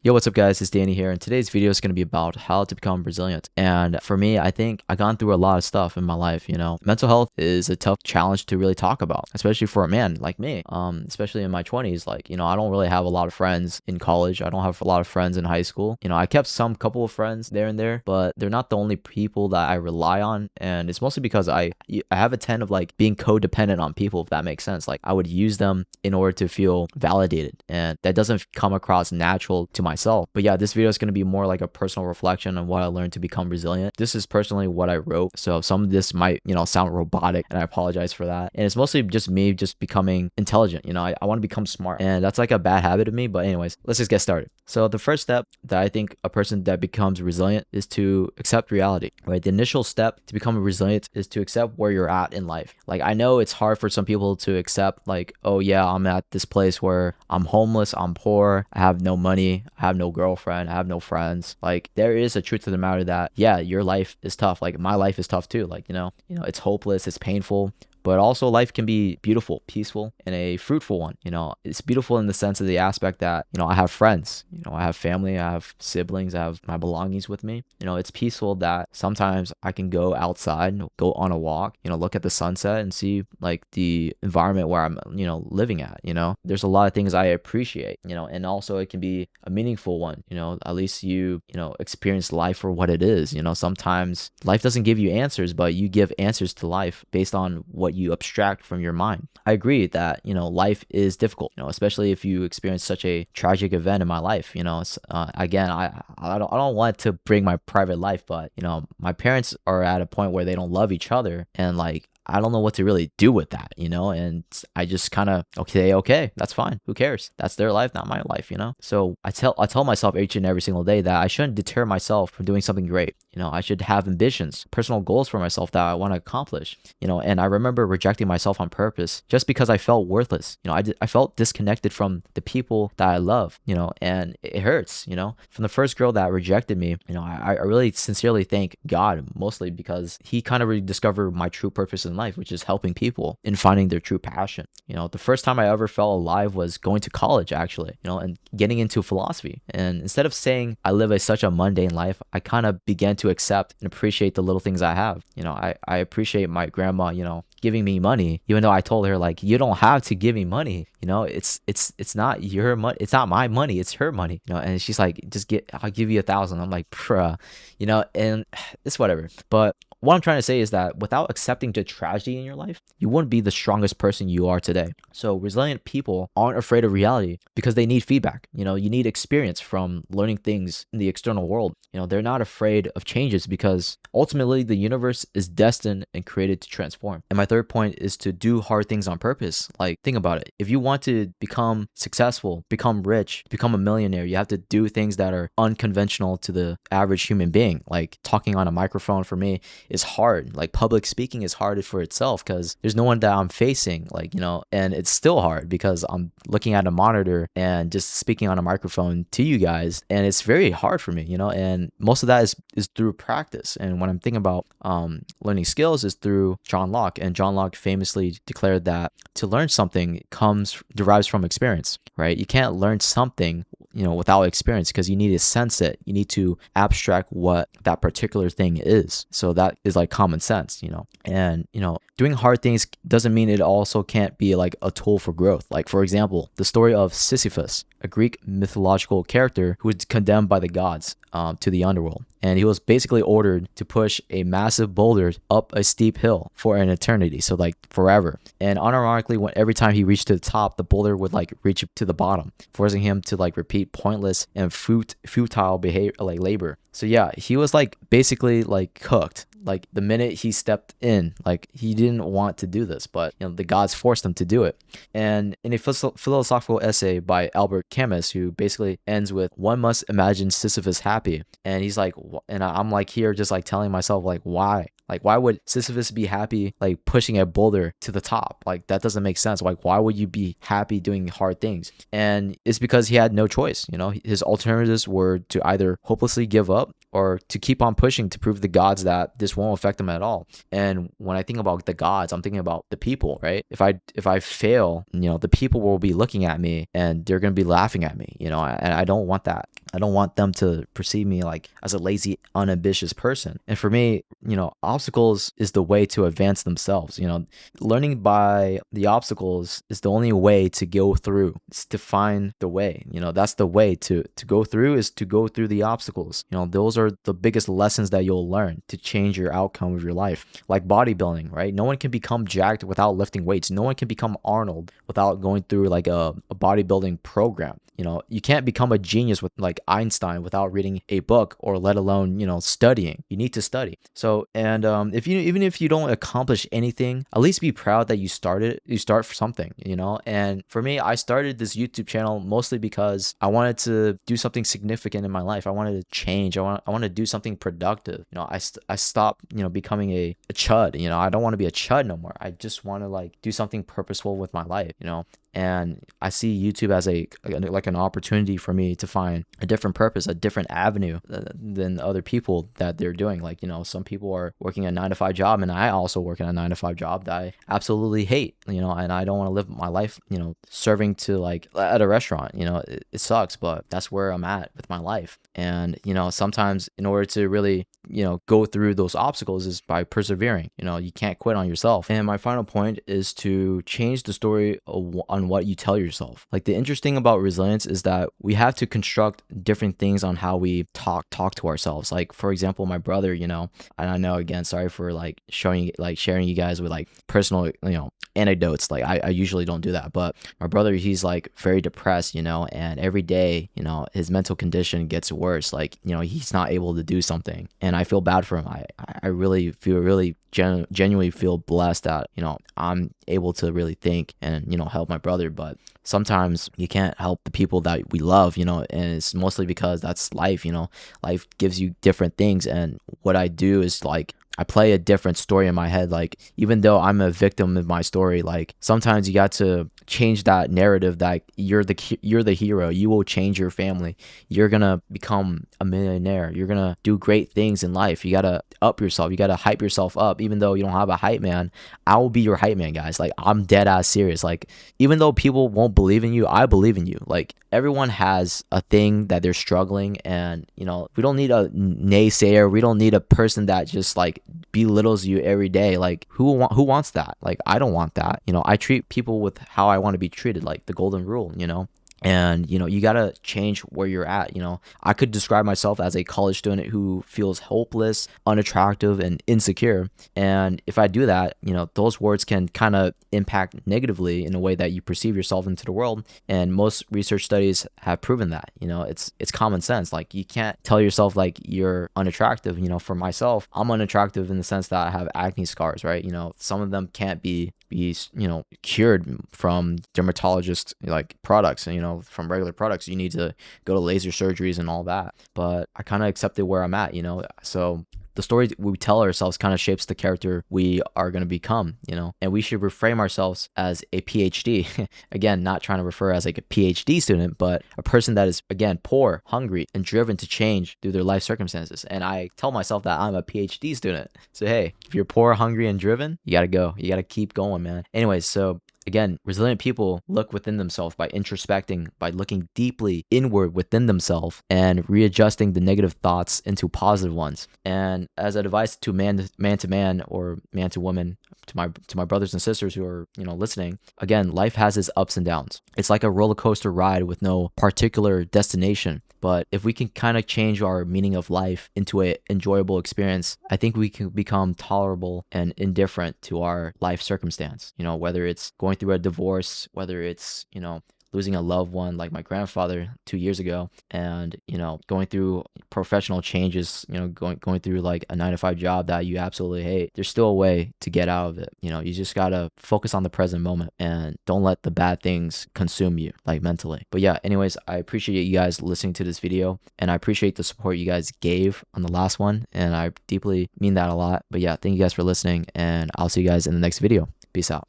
Yo, what's up guys? It's Danny here, and today's video is going to be about how to become resilient. And for me, I think I've gone through a lot of stuff in my life. Mental health is a tough challenge to really talk about, especially for a man like me. Especially in my 20s, I don't really have a lot of friends in college. I don't have a lot of friends in high school. I kept some couple of friends there and there, but they're not the only people that I rely on. And it's mostly because I have a trend of being codependent on people, if that makes sense. I would use them in order to feel validated, and that doesn't come across natural to myself. But yeah, this video is going to be more like a personal reflection on what I learned to become resilient. This is personally what I wrote, so some of this might sound robotic, and I apologize for that. And it's mostly just me just becoming intelligent. I want to become smart, and that's like a bad habit of me. But anyways, let's just get started. So the first step that I think a person that becomes resilient is to accept reality, right? The initial step to become resilient is to accept where you're at in life. I know it's hard for some people to accept, oh yeah, I'm at this place where I'm homeless, I'm poor, I have no money, I have no girlfriend, I have no friends. There is a truth to the matter that, yeah, your life is tough. My life is tough too. It's hopeless, it's painful. But also life can be beautiful, peaceful, and a fruitful one. It's beautiful in the sense of the aspect that, I have friends, I have family, I have siblings, I have my belongings with me. It's peaceful that sometimes I can go outside, go on a walk, look at the sunset and see the environment where I'm, living at. There's a lot of things I appreciate, and also it can be a meaningful one. At least you experience life for what it is. Sometimes life doesn't give you answers, but you give answers to life based on what you abstract from your mind. I agree that life is difficult, especially if you experience such a tragic event in my life. Again, I don't want to bring my private life, but my parents are at a point where they don't love each other, and I don't know what to really do with that, and I just kind of, okay, that's fine. Who cares? That's their life, not my life, So I tell myself each and every single day that I shouldn't deter myself from doing something great. I should have ambitions, personal goals for myself that I want to accomplish, and I remember rejecting myself on purpose just because I felt worthless. I felt disconnected from the people that I love, and it hurts, from the first girl that rejected me. I really sincerely thank God, mostly because he kind of rediscovered my true purpose in life, which is helping people in finding their true passion. The first time I ever felt alive was going to college, actually, and getting into philosophy. And instead of saying I live such a mundane life, I kind of began to accept and appreciate the little things I have. I appreciate my grandma, giving me money, even though I told her you don't have to give me money. It's not your money, it's not my money, it's her money. And she's like, I'll give you 1,000. I'm like, bruh, and it's whatever. But what I'm trying to say is that without accepting the tragedy in your life, you wouldn't be the strongest person you are today. So resilient people aren't afraid of reality because they need feedback. You need experience from learning things in the external world. They're not afraid of changes because ultimately the universe is destined and created to transform. And my third point is to do hard things on purpose. Think about it. If you want to become successful, become rich, become a millionaire, you have to do things that are unconventional to the average human being. Talking on a microphone for me is hard. Public speaking is hard for itself because there's no one that I'm facing, and it's still hard because I'm looking at a monitor and just speaking on a microphone to you guys, and it's very hard for me, and most of that is through practice. And when I'm thinking about learning skills is through John Locke, and John Locke famously declared that to learn something derives from experience, right? You can't learn something without experience because you need to sense it. You need to abstract what that particular thing is. So that is common sense, and doing hard things doesn't mean it also can't be a tool for growth. For example, the story of Sisyphus, a Greek mythological character who was condemned by the gods to the underworld. And he was basically ordered to push a massive boulder up a steep hill for an eternity. So forever. And unironically, every time he reached to the top, the boulder would reach to the bottom, forcing him to repeat pointless and futile behavior, labor. So yeah, he was basically cooked. The minute he stepped in, he didn't want to do this, but the gods forced him to do it. And in a philosophical essay by Albert Camus, who basically ends with, "One must imagine Sisyphus happy." And he's and I'm here just telling myself why? Why would Sisyphus be happy pushing a boulder to the top? That doesn't make sense. Why would you be happy doing hard things? And it's because he had no choice. His alternatives were to either hopelessly give up or to keep on pushing to prove the gods that this just won't affect them at all. And when I think about the gods, I'm thinking about the people, right? If I fail, the people will be looking at me and they're gonna be laughing at me, and I don't want that. I don't want them to perceive me like as a lazy, unambitious person. And for me, obstacles is the way to advance themselves. Learning by the obstacles is the only way to go through. It's to find the way. That's the way to go through, is to go through the obstacles. Those are the biggest lessons that you'll learn to change your outcome of your life. Like bodybuilding, right? No one can become jacked without lifting weights. No one can become Arnold without going through like a bodybuilding program. You can't become a genius with like Einstein without reading a book, or let alone, studying. You need to study. So, and even if you don't accomplish anything, at least be proud that you start for something, And for me, I started this YouTube channel mostly because I wanted to do something significant in my life. I wanted to change. I want to do something productive. I stopped, becoming a chud. I don't want to be a chud no more. I just want to like do something purposeful with my life, And I see YouTube as like an opportunity for me to find a different purpose, a different avenue than other people that they're doing. Like, some people are working a 9-to-5 job, and I also work in a 9-to-5 job that I absolutely hate, and I don't want to live my life, serving to like at a restaurant. It sucks, but that's where I'm at with my life. And, sometimes in order to really, go through those obstacles is by persevering. You can't quit on yourself. And my final point is to change the story on what you tell yourself. Like, the interesting about resilience is that we have to construct different things on how we talk to ourselves. Like, for example, my brother, and I know, again, sorry for like sharing you guys with like personal, anecdotes. Like, I usually don't do that, but my brother, he's like very depressed, and every day, his mental condition gets worse. Like, he's not able to do something, and I feel bad for him. I really genuinely feel blessed that, I'm able to really think and, help my brother. But sometimes you can't help the people that we love, and it's mostly because that's life. Life gives you different things. And what I do is like, I play a different story in my head. Like, even though I'm a victim of my story, like sometimes you got to change that narrative that you're the hero. You will change your family. You're gonna become a millionaire. You're gonna do great things in life. You gotta up yourself. You gotta hype yourself up. Even though you don't have a hype man, I will be your hype man, guys. Like, I'm dead ass serious. Like, even though people won't believe in you, I believe in you. Like, everyone has a thing that they're struggling, and we don't need a naysayer. We don't need a person that just like belittles you every day. Like, who wants that? Like, I don't want that. I treat people with how I want to be treated, like the golden rule. And you gotta change where you're at. I could describe myself as a college student who feels hopeless, unattractive, and insecure. And if I do that, those words can kind of impact negatively in a way that you perceive yourself into the world. And most research studies have proven that. It's common sense. Like, you can't tell yourself like you're unattractive. For myself, I'm unattractive in the sense that I have acne scars, right? Some of them can't be cured from dermatologist like products. From regular products. You need to go to laser surgeries and all that. But I kind of accepted where I'm at. So the story we tell ourselves kind of shapes the character we are going to become, and we should reframe ourselves as a PhD. Again, not trying to refer as like a PhD student, but a person that is, again, poor, hungry, and driven to change through their life circumstances. And I tell myself that I'm a PhD student. So, hey, if you're poor, hungry, and driven, you got to go. You got to keep going, man. Anyways, so again, resilient people look within themselves by introspecting, by looking deeply inward within themselves and readjusting the negative thoughts into positive ones. And as advice to man to man or man to woman, to my brothers and sisters who are, listening, again, life has its ups and downs. It's like a roller coaster ride with no particular destination. But if we can kind of change our meaning of life into an enjoyable experience, I think we can become tolerable and indifferent to our life circumstance. Whether it's going through a divorce, whether it's, losing a loved one like my grandfather 2 years ago, and going through professional changes, going through like a 9-to-5 job that you absolutely hate. There's still a way to get out of it. You just gotta focus on the present moment and don't let the bad things consume you, like, mentally. But yeah, anyways, I appreciate you guys listening to this video, and I appreciate the support you guys gave on the last one, and I deeply mean that a lot. But yeah, thank you guys for listening, and I'll see you guys in the next video. Peace out.